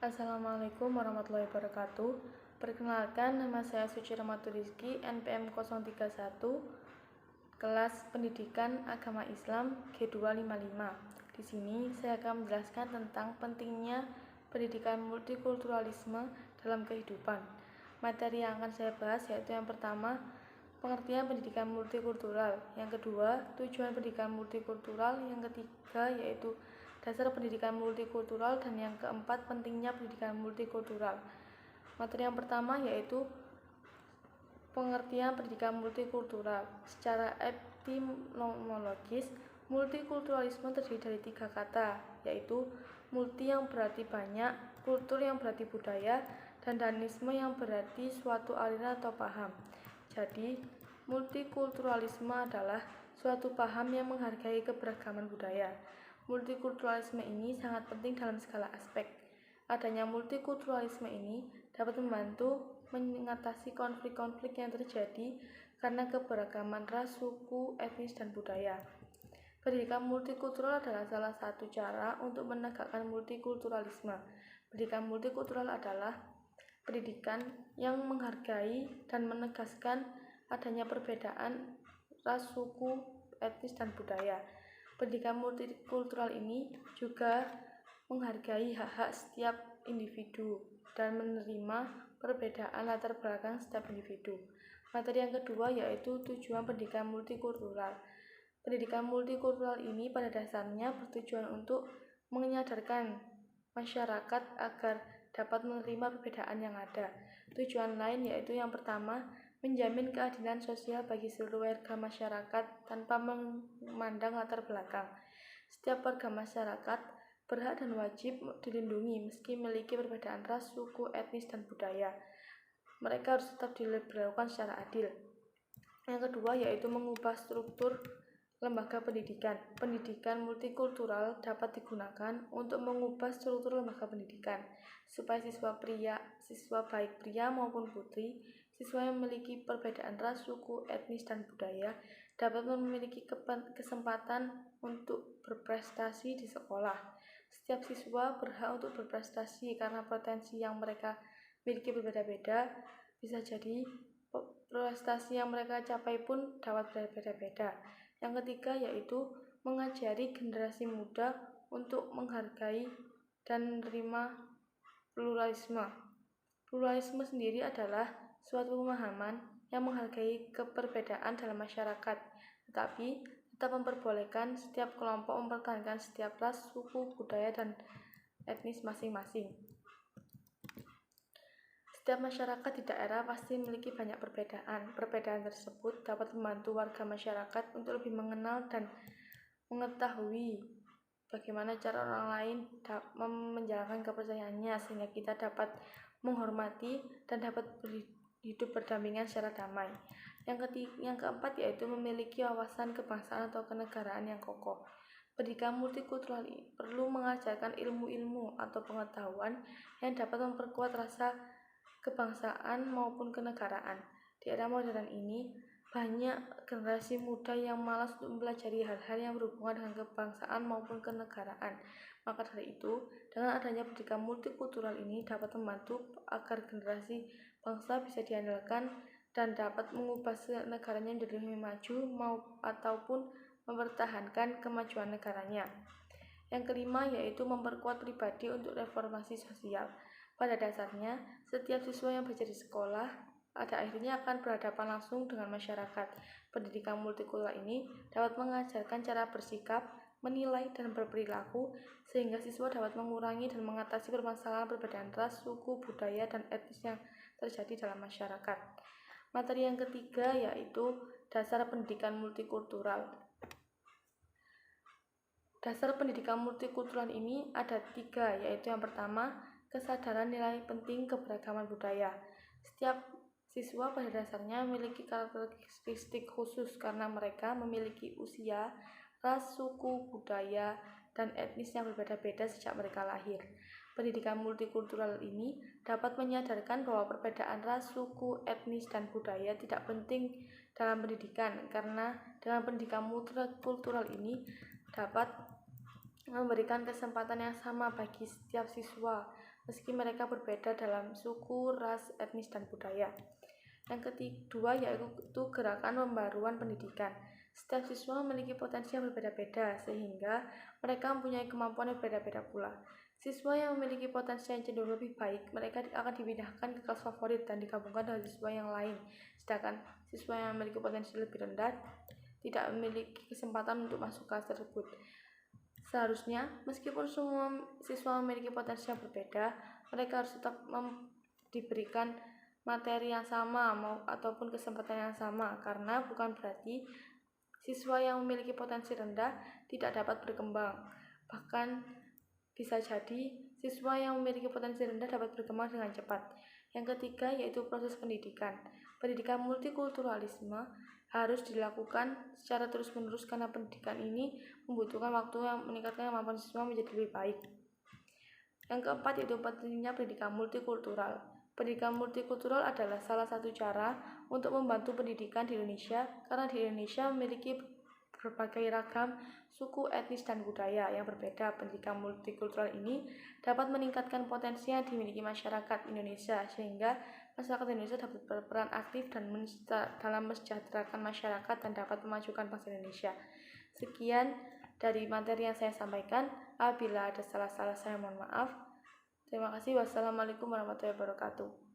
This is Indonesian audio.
Assalamualaikum warahmatullahi wabarakatuh. Perkenalkan, nama saya Suci Rahmatul Rizki, NPM 031, kelas Pendidikan Agama Islam G255. Di sini saya akan menjelaskan tentang pentingnya pendidikan multikulturalisme dalam kehidupan. Materi yang akan saya bahas yaitu yang pertama, pengertian pendidikan multikultural, yang kedua, tujuan pendidikan multikultural, yang ketiga yaitu dasar pendidikan multikultural, dan yang keempat, pentingnya pendidikan multikultural. Materi yang pertama yaitu pengertian pendidikan multikultural. Secara etimologis, multikulturalisme terdiri dari 3 kata, yaitu multi yang berarti banyak, kultur yang berarti budaya, dan danisme yang berarti suatu aliran atau paham. Jadi, multikulturalisme adalah suatu paham yang menghargai keberagaman budaya. Multikulturalisme ini sangat penting dalam segala aspek. Adanya multikulturalisme ini dapat membantu mengatasi konflik-konflik yang terjadi karena keberagaman ras, suku, etnis, dan budaya. Pendidikan multikultural adalah salah satu cara untuk menegakkan multikulturalisme. Pendidikan multikultural adalah pendidikan yang menghargai dan menegaskan adanya perbedaan ras, suku, etnis, dan budaya. Pendidikan multikultural ini juga menghargai hak-hak setiap individu dan menerima perbedaan latar belakang setiap individu. Materi yang kedua yaitu tujuan pendidikan multikultural. Pendidikan multikultural ini pada dasarnya bertujuan untuk menyadarkan masyarakat agar dapat menerima perbedaan yang ada. Tujuan lain yaitu yang pertama, menjamin keadilan sosial bagi seluruh warga masyarakat tanpa memandang latar belakang. Setiap warga masyarakat berhak dan wajib dilindungi meski memiliki perbedaan ras, suku, etnis, dan budaya. Mereka harus tetap diperlakukan secara adil. Yang kedua yaitu mengubah struktur lembaga pendidikan. Pendidikan multikultural dapat digunakan untuk mengubah struktur lembaga pendidikan supaya siswa baik pria maupun putri, siswa yang memiliki perbedaan ras, suku, etnis, dan budaya dapat memiliki kesempatan untuk berprestasi di sekolah. Setiap siswa berhak untuk berprestasi karena potensi yang mereka miliki berbeda-beda. Bisa jadi prestasi yang mereka capai pun dapat berbeda-beda. Yang ketiga yaitu mengajari generasi muda untuk menghargai dan menerima pluralisme. Pluralisme sendiri adalah suatu pemahaman yang menghargai keperbedaan dalam masyarakat, tetapi tetap memperbolehkan setiap kelompok mempertahankan setiap ras, suku, budaya, dan etnis masing-masing. Setiap masyarakat di daerah pasti memiliki banyak perbedaan. Perbedaan tersebut dapat membantu warga masyarakat untuk lebih mengenal dan mengetahui bagaimana cara orang lain menjalankan kepercayaannya, sehingga kita dapat menghormati dan dapat hidup berdampingan secara damai. Yang keempat yaitu memiliki wawasan kebangsaan atau kenegaraan yang kokoh. Pendidikan multikultural perlu mengajarkan ilmu-ilmu atau pengetahuan yang dapat memperkuat rasa kebangsaan maupun kenegaraan. Di era modern ini, banyak generasi muda yang malas untuk mempelajari hal-hal yang berhubungan dengan kebangsaan maupun kenegaraan. Maka dari itu, dengan adanya pendidikan multikultural ini dapat membantu agar generasi bangsa bisa diandalkan dan dapat mengubah negaranya menjadi lebih maju ataupun mempertahankan kemajuan negaranya. Yang kelima yaitu memperkuat pribadi untuk reformasi sosial. Pada dasarnya, setiap siswa yang belajar di sekolah pada akhirnya akan berhadapan langsung dengan masyarakat. Pendidikan multikultural ini dapat mengajarkan cara bersikap, menilai, dan berperilaku sehingga siswa dapat mengurangi dan mengatasi permasalahan perbedaan ras, suku, budaya, dan etnis yang terjadi dalam masyarakat. Materi yang ketiga yaitu dasar pendidikan multikultural. Dasar pendidikan multikultural ini ada 3, yaitu yang pertama, kesadaran nilai penting keberagaman budaya. Setiap siswa pada dasarnya memiliki karakteristik khusus karena mereka memiliki usia, ras, suku, budaya, dan etnis yang berbeda-beda sejak mereka lahir. Pendidikan multikultural ini dapat menyadarkan bahwa perbedaan ras, suku, etnis, dan budaya tidak penting dalam pendidikan karena dengan pendidikan multikultural ini dapat memberikan kesempatan yang sama bagi setiap siswa meski mereka berbeda dalam suku, ras, etnis, dan budaya. Yang kedua yaitu gerakan pembaruan pendidikan. Setiap siswa memiliki potensi yang berbeda-beda, sehingga mereka mempunyai kemampuan yang berbeda-beda pula. Siswa yang memiliki potensi yang cenderung lebih baik, mereka akan dipindahkan ke kelas favorit dan digabungkan dengan siswa yang lain. Sedangkan siswa yang memiliki potensi lebih rendah tidak memiliki kesempatan untuk masuk kelas tersebut. Seharusnya, meskipun semua siswa memiliki potensi yang berbeda, mereka harus tetap diberikan materi yang sama ataupun kesempatan yang sama, karena bukan berarti siswa yang memiliki potensi rendah tidak dapat berkembang. Bahkan bisa jadi siswa yang memiliki potensi rendah dapat berkembang dengan cepat. Yang ketiga yaitu proses pendidikan. Pendidikan multikulturalisme harus dilakukan secara terus-menerus karena pendidikan ini membutuhkan waktu yang meningkatkan kemampuan siswa menjadi lebih baik. Yang keempat yaitu pentingnya pendidikan multikultural. Pendidikan multikultural adalah salah satu cara untuk membantu pendidikan di Indonesia karena di Indonesia memiliki berbagai ragam suku, etnis, dan budaya yang berbeda. Pendidikan multikultural ini dapat meningkatkan potensi yang dimiliki masyarakat Indonesia sehingga masyarakat Indonesia dapat berperan aktif dan dalam mensejahterakan masyarakat dan dapat memajukan bangsa Indonesia. Sekian dari materi yang saya sampaikan. Apabila ada salah-salah saya mohon maaf. Terima kasih. Wassalamualaikum warahmatullahi wabarakatuh.